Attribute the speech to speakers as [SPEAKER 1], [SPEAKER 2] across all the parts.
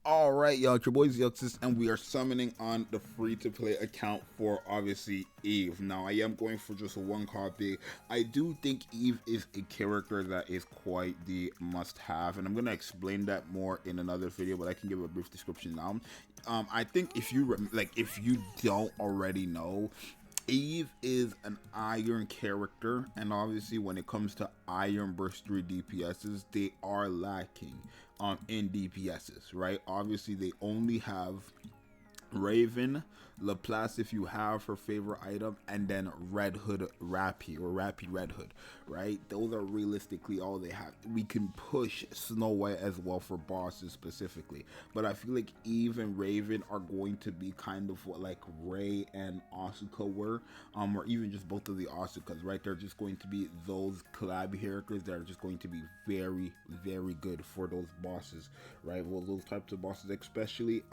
[SPEAKER 1] Alright, y'all, it's your boy Zxous, and we are summoning on the free-to-play account for, obviously, Eve. Now, I am going for just one copy. I do think Eve is a character that is quite the must-have, and I'm going to explain that more in another video, but I can give a brief description now. I think if you don't already know, Eve is an iron character, and obviously when it comes to iron burst 3 DPSs, they are lacking in DPSs, right? Obviously they only have Raven, Laplace if you have her favorite item, and then Red Hood Rappy or Rappy Red Hood, right? Those are realistically all they have. We can push Snow White as well for bosses specifically, but I feel like Eve and Raven are going to be kind of what like Ray and Asuka were, or even just both of the Asukas, right? They're just going to be those collab characters that are just going to be very, very good for those bosses, right? Well, those types of bosses, especially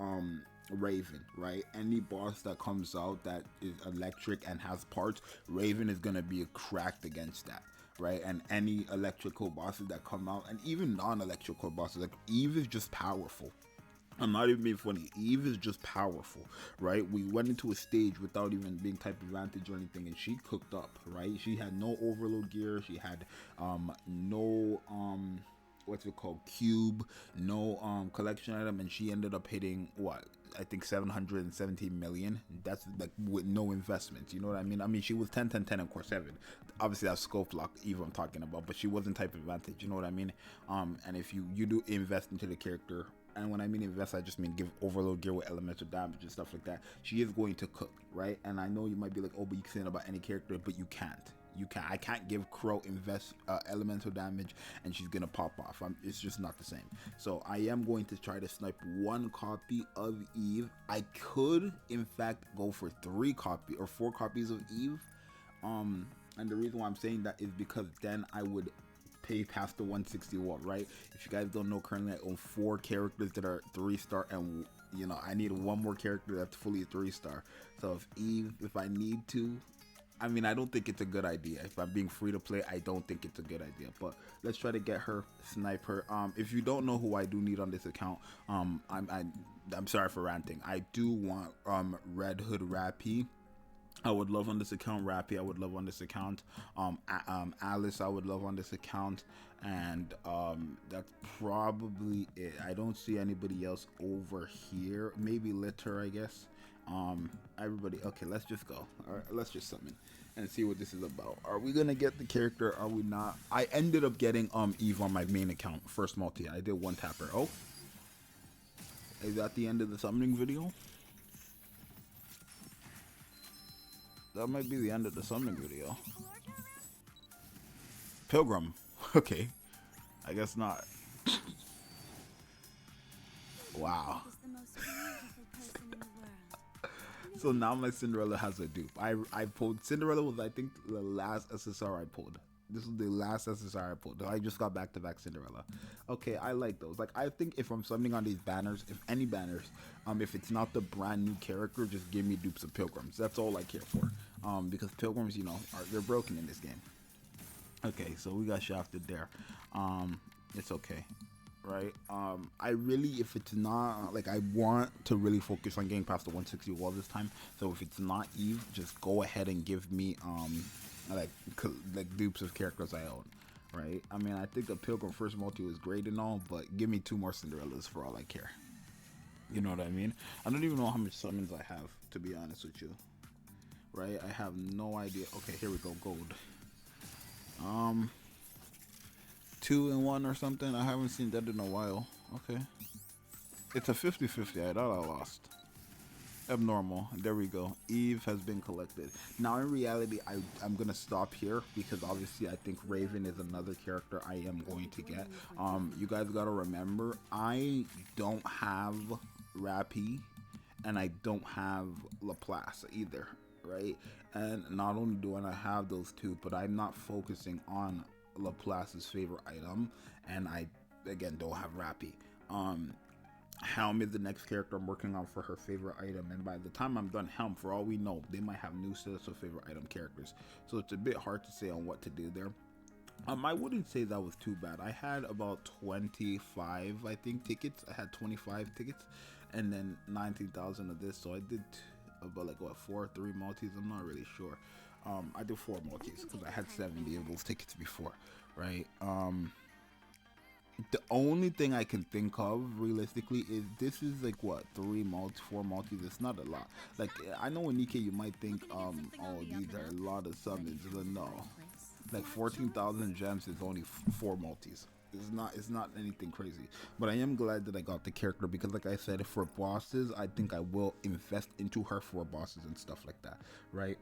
[SPEAKER 1] Raven, right? Any boss that comes out that is electric and has parts, Raven is gonna be cracked against that, right? And any electrical bosses that come out, and even non-electrical bosses, like Eve is just powerful. I'm not even being funny. Eve is just powerful, right? We went into a stage without even being type advantage or anything, and she cooked up, right? She had no overload gear. She had no what's it called, cube, no collection item, and she ended up hitting what, I think 717 million. That's like with no investments, you know what I mean? She was 10 10 10 and core 7. Obviously that's scope lock Eve I'm talking about, but she wasn't type advantage, you know what I mean? And if you do invest into the character, and when I mean invest, I just mean give overload gear with elemental damage and stuff like that, she is going to cook, right? And I know you might be like, oh, but you can say it about any character, but you can't. I can't give Crow invest elemental damage and she's gonna pop off. It's just not the same. So I am going to try to snipe one copy of Eve. I could in fact go for 4 copies of Eve. And the reason why I'm saying that is because then I would pay past the 160 wall, right? If you guys don't know, currently I own 4 characters that are 3-star, and you know I need one more character that's fully 3-star. So if I need to, I don't think it's a good idea. If I'm being free to play, I don't think it's a good idea. But let's try to get her, snipe her. If you don't know who I do need on this account, I'm sorry for ranting. I do want Red Hood Rappy. I would love on this account. Rappy, I would love on this account. Alice, I would love on this account. And that's probably it. I don't see anybody else over here. Maybe Litter, I guess. Everybody, okay, let's just go. All right, let's just summon and see what this is about. Are we gonna get the character? Are we not? I ended up getting Eve on my main account, first multi. I did one tapper. Oh, is that the end of the summoning video? That might be the end of the summoning video. Pilgrim. Okay, I guess not. Wow. So now my Cinderella has a dupe. I pulled Cinderella was, I think, the last SSR I pulled. This was the last SSR I pulled. I just got back-to-back Cinderella. Okay, I like those. Like, I think if I'm summoning on these banners, if any banners, if it's not the brand new character, just give me dupes of Pilgrims. That's all I care for. Because Pilgrims, you know, they're broken in this game. Okay, so we got shafted there. It's okay. Right, I really, if it's not, like, I want to really focus on getting past the 160 wall this time. So if it's not Eve, just go ahead and give me like dupes of characters I own, right? I think the Pilgrim first multi was great and all, but give me 2 more Cinderellas for all I care. You know what I mean? I don't even know how much summons I have, to be honest with you, right? I have no idea. Okay, here we go. Gold. 2 and 1 or something. I haven't seen that in a while. Okay, it's a 50-50. I thought I lost. Abnormal. There we go. Eve has been collected. Now in reality, I'm gonna stop here because obviously I think Raven is another character I am going to get. You guys gotta remember, I don't have Rappy and I don't have Laplace either, right? And not only do I not have those 2, but I'm not focusing on Laplace's favorite item, and I again don't have Rappy. Helm is the next character I'm working on for her favorite item, and by the time I'm done Helm, for all we know, they might have new sets of favorite item characters, so it's a bit hard to say on what to do there. I wouldn't say that was too bad. I had about 25, I think, tickets. I had 25 tickets, and then 19,000 of this. So I did about like what, four, three multis. I'm not really sure. I did four multis because I had 70 of those tickets before, right? The only thing I can think of realistically is this is like what, three multi, four multis. It's not a lot. Like I know in Nikke you might think oh, these are a lot of summons, but no, like 14,000 gems is only four multis. It's not anything crazy, but I am glad that I got the character because, like I said, for bosses, I think I will invest into her for bosses and stuff like that, right?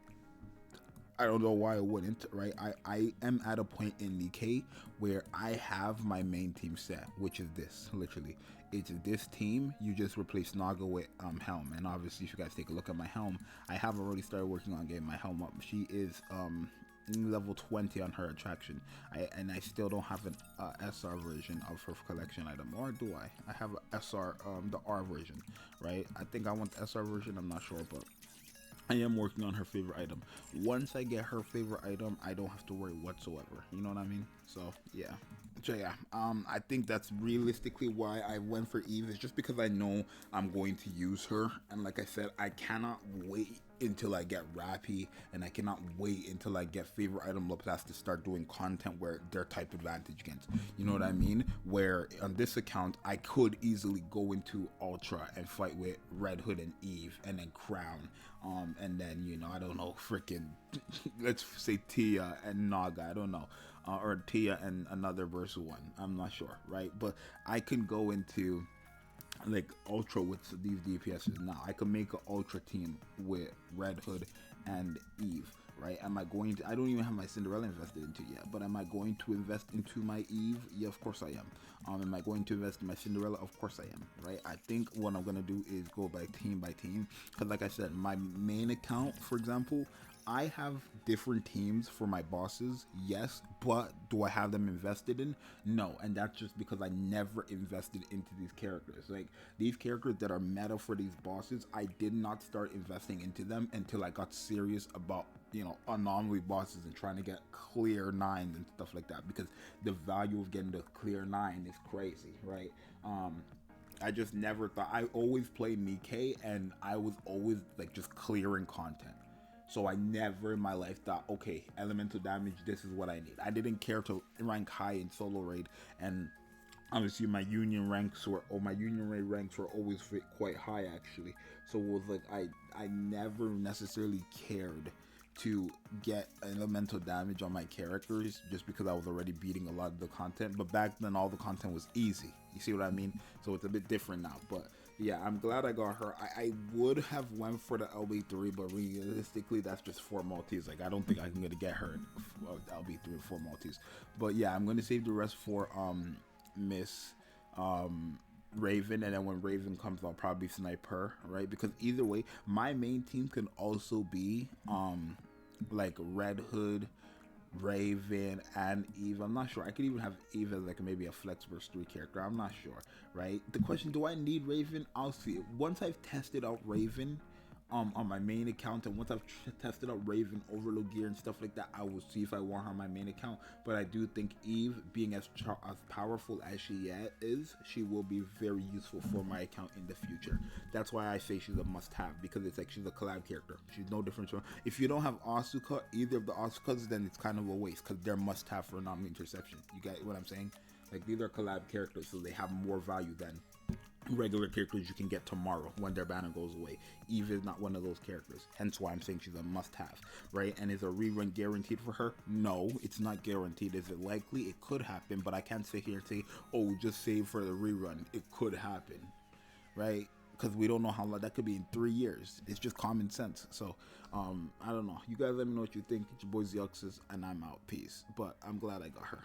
[SPEAKER 1] I don't know why I wouldn't, right? I am at a point in Nikke where I have my main team set, which is this, literally. It's this team. You just replace Naga with Helm. And obviously, if you guys take a look at my Helm, I have already started working on getting my Helm up. She is level 20 on her attraction. I still don't have an SR version of her collection item, or do I? I have a SR, the R version, right? I think I want the SR version. I'm not sure, but I am working on her favorite item. Once I get her favorite item, I don't have to worry whatsoever. You know what I mean? So yeah. So yeah, I think that's realistically why I went for Eve. It's just because I know I'm going to use her, and like I said, I cannot wait until I get Rappy, and I cannot wait until I get favorite item Laplace to start doing content where they're type advantage against. You know what I mean? Where on this account I could easily go into Ultra and fight with Red Hood and Eve, and then Crown, and then, you know, I don't know, freaking let's say Tia and Naga. I don't know. Or Tia and another versus one. I'm not sure, right? But I can go into like Ultra with these DPSs now. I can make an Ultra team with Red Hood and Eve, right? Am I going to? I don't even have my Cinderella invested into yet, but am I going to invest into my Eve? Yeah, of course I am. Am I going to invest in my Cinderella? Of course I am, right? I think what I'm gonna do is go by team, because like I said, my main account, for example, I have different teams for my bosses, yes, but do I have them invested in? No, and that's just because I never invested into these characters. Like, these characters that are meta for these bosses, I did not start investing into them until I got serious about, you know, anomaly bosses and trying to get clear 9s and stuff like that, because the value of getting the clear 9 is crazy, right? I just never thought. I always played Nikke, and I was always like just clearing content. So I never in my life thought, okay, elemental damage, this is what I need. I didn't care to rank high in solo raid, and obviously my union ranks were, or my union raid ranks were always quite high actually. So it was like I never necessarily cared to get elemental damage on my characters just because I was already beating a lot of the content. But back then all the content was easy. You see what I mean? So it's a bit different now. But yeah, I'm glad I got her. I would have went for the LB3, but realistically that's just 4 multis. Like, I don't think I'm gonna get her LB3 or 4 multis. But yeah, I'm gonna save the rest for Miss Raven, and then when Raven comes I'll probably snipe her, right? Because either way my main team can also be like Red Hood, Raven, and Eve. I'm not sure. I could even have Eve as like maybe a flex versus 3 character. I'm not sure, right? The question, do I need Raven? I'll see it. Once I've tested out Raven on my main account, and once I've tested out Raven overload gear and stuff like that, I will see if I want her on my main account. But I do think Eve, being as powerful as she is, she will be very useful for my account in the future. That's why I say she's a must-have, because it's like she's a collab character. She's no different from, if you don't have Asuka, either of the Asukas, then it's kind of a waste, because they're must-have for anomaly interception. You get what I'm saying? Like, these are collab characters, so they have more value than regular characters you can get tomorrow when their banner goes away. Eve is not one of those characters, hence why I'm saying she's a must-have, right? And is a rerun guaranteed for her? No, it's not guaranteed. Is it likely? It could happen, but I can't sit here and say, oh, just save for the rerun. It could happen, right? Because we don't know how long. That could be in 3 years. It's just common sense. So I don't know. You guys let me know what you think. It's your boy Zxous, and I'm out. Peace. But I'm glad I got her.